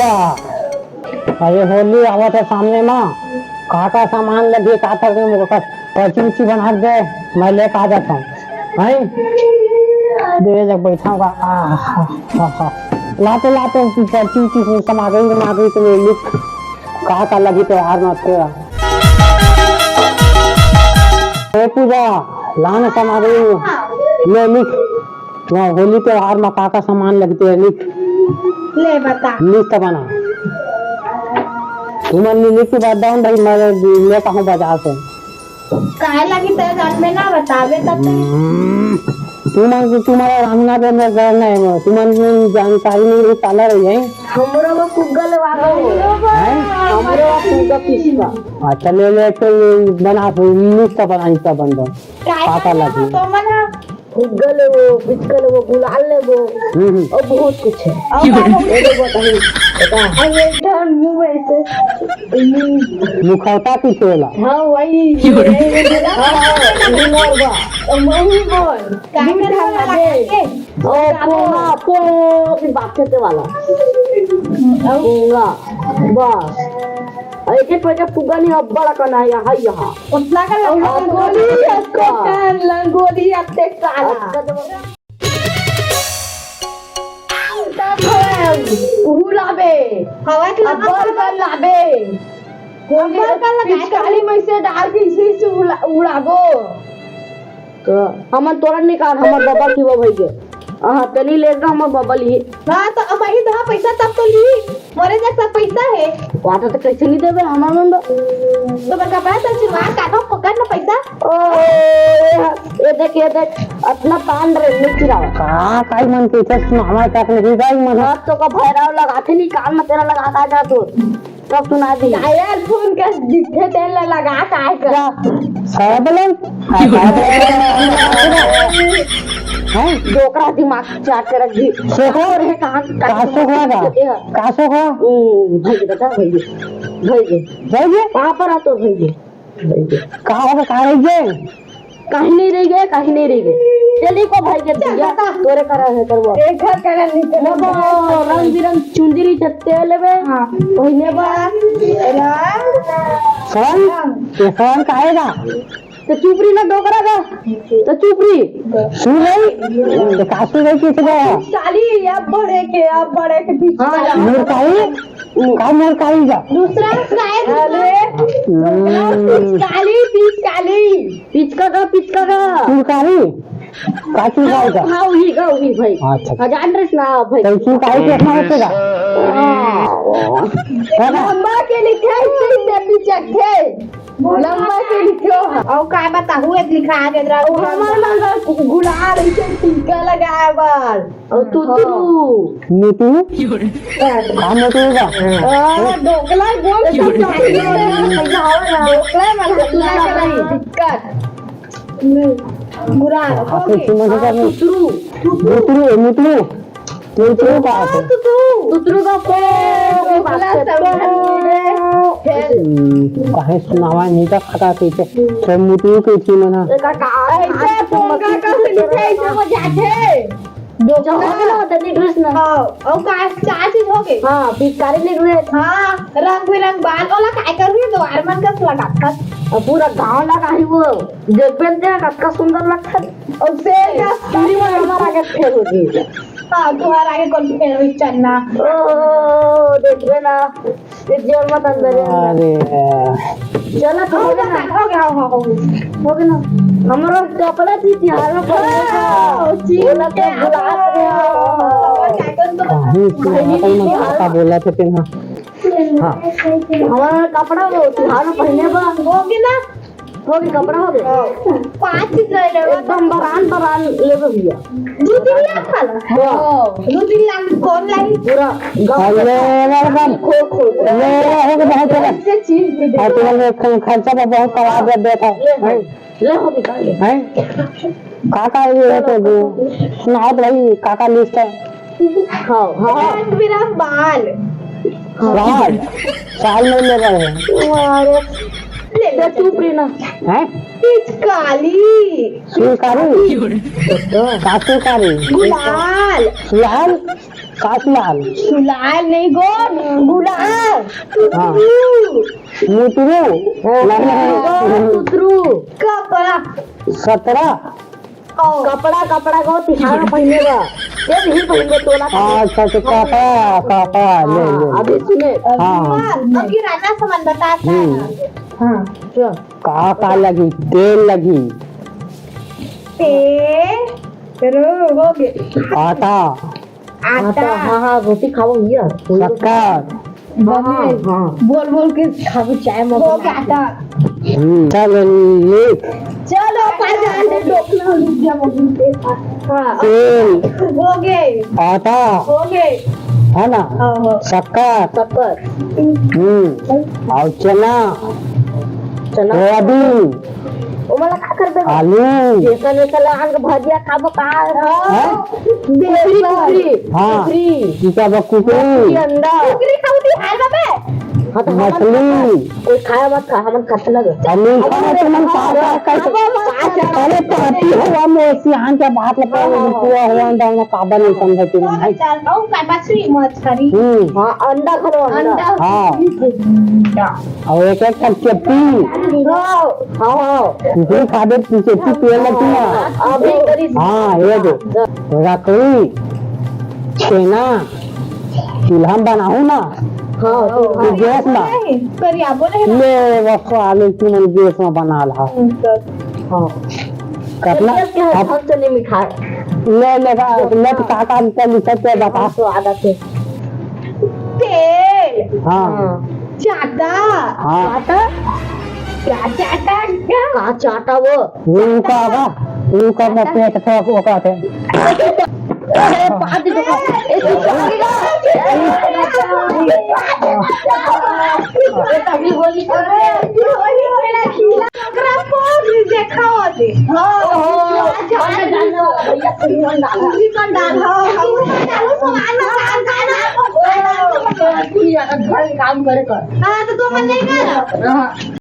पूजा अरे होली आवत है सामने माँ का सामान लगे का था पर्ची उची बना दे मैं लेकर आ जाता हूँ दे जब बैठा होगा लाते लाते पर्ची उची सामग्री तो लिख का लगी त्योहार में तेरा पूजा लाना सामग्री ले लिख होली त्योहार में का सामान लगते है लिख ले बता लिस्ट बना तुमन लिख के बताऊं भाई मैं लेता हूँ बाजार से काहे लगी तेरे घर में ना बतावे तब तुम्हारा रामना पे मैं करना है तुमन जानकारी नहीं ताला रही है हमरो वो कुगल वाला हमरो कुगल पिसवा अच्छा ले तो बना लिस्ट बना इसका बंद पता लगी तो मना कुगल वो पिचकल वो गुलाल ले वो और बहुत कुछ है ये बताइए बता ये टर्न मुंह ऐसे मुखौटा किस होला हां वही वही बोल काय कर दे ओ पो की बात करते वाला बस एक एक पैसा पुगा नहीं अब बड़ा करना है यहाँ उतना का लंगोली अत्ते काला लाबे हवा के लाबे काली में से डाल के इसी से उड़ाबो तो हम तोरा निकाल हमर बाबा की वो भाई के तनी ले गा हमर बाबा ली हां तो अब ही दहा पैसा तब तो ली मोरे जैसा सब पैसा है वाटा तो कैसे नहीं देबे हमार मन तो बका पैसा चिरवा काटो पकड़ ना पैसा ओ ये देख अपना पान रे नहीं चिरावा का काई मन के चश्मा हमारे तक नहीं गई मन तो का भैरव लगाते नहीं कान में तेरा लगा का जा तो सब सुना दी यार फोन का दिखे तेल लगा काय कर सब लोग हैं डोकरा दिमाग चाट के रख दी सोखो रे कहां का सोखो भाई बता भाई कहां पर आ तो भाई कहां कहीं नहीं रह गए जल्दी को भाई के दिया तोरे करा है करवा एक घर का निकल रंग बिरंग चुंदरी छत्ते लेबे हां पहिने बा कौन कहेगा तो चुपरी ना डोकरा का तो चुपरी सुन नहीं कासू गई किस गया साली अब बड़े के पीछे हां मोरकाई जा दूसरा गाय पिचका चुरकारी काची गाएगा ही भाई अच्छा जान रहे ना भाई तो चुरकारी के मारतेगा लंबा के लिखे से पिचके लंबा के लिखो और का बताहू एक लिखा दे रहा हमार मन गुलाल इसे टीका लगाया बाल और तू नीतू काम होतेगा डोकला बोल डोकला वाला दिक्कत बुरा आपने सुना होगा मुतरू का है तुतरू का काहे सुनावा नहीं का खटा के सब मुतरू के थी मना ऐसे पोंगा का लिखे ऐसे मजाके डोकला के होता नहीं ड्रेस ना और का चार चीज हो गई हां पिचकारी ले ड्रेस हां रंग बिरंग बाल वाला काय कर रही है तो आरमन का लगा था पूरा गांव लगा ही वो देखबे दे कितना सुंदर लगता और से का पूरी में हमारा आगे फेर होगी हां तुम्हारा आगे कौन फेर हुई चन्ना ओ देखबे ना ये जेल मत अंदर अरे चला तो हो गया ना हमरो कपड़ा थी तिहार में बोला तो गुलाब रे बोला थे फिर हाँ हमारा कपड़ा वो तिहार में पहने बा होगी ना होगी कपड़ा हो गया 5 चीज ले एकदम बरान ले भैया 2-3 लाख वाला हां 2-3 लाख कौन लाई पूरा ले एकदम खो ले हो गया बहुत अच्छे चीज आजकल में खर्चा पे बहुत करा दे था ले हो निकाल ले हैं काका ये तो सुनाओ भाई काका लिस्ट है हां बिरंग बाल साल में ले रहे हैं ले चुपरी ना हैं पिचकारी सुरकारी कासुकारी गुलाल लाल कासलाल सुलाल नहीं गोल गुलाल हाँ मुतरू सुतरू कपड़ा 17 कपड़ा कपड़ा को तिहार पहनेगा ये भी पहने तोला अच्छा तो काका ले ले अभी सुने हाँ अब किराना सामान बताता है हाँ चल काका लगी तेल लगी तेल हो गया आटा आटा हाँ हाँ रोटी खाओ यार शक्कर बोल बोल के खाओ चाय मत हो गया आटा चल ये चलो तेल हो गए आटा हो गए है ना शक्कर और चना सोयाबीन ओ मला का करबे आलू बेसन वेसन लगा के भजिया खाबो का बेकरी हाँ बेकरी इका कुकरी अंडा बेकरी खाऊ दी हाल बाबे हाँ तो मछली कोई खाया मत खा हमन खाते लगे अली खाना तो मन अरे पार्टी हुआ मोसी हां के बात लगा हुआ हुआ दाना काबल नहीं समझती नहीं चल का मछली मछली हां अंडा खाओ अंडा हां और एक एक चप्पी हां हां ये खादे पीछे तेल लगती है अभी करी हाँ ये दो रकड़ी छेना चूल्हा बनाऊ ना हाँ तो गैस ना करिया बोले ले वक्त आलू की मन गैस में बना ला हाँ करना अब चने मिठाई ले लेगा ले काका चल सकते बता स्वाद से तेल हाँ चाटा हाँ क्या चाटा क्या का चाटा वो उनका मैं पेट ठोक वो कहते अरे बात दे तभी बोली काम करे कर हाँ तो तुम नहीं कर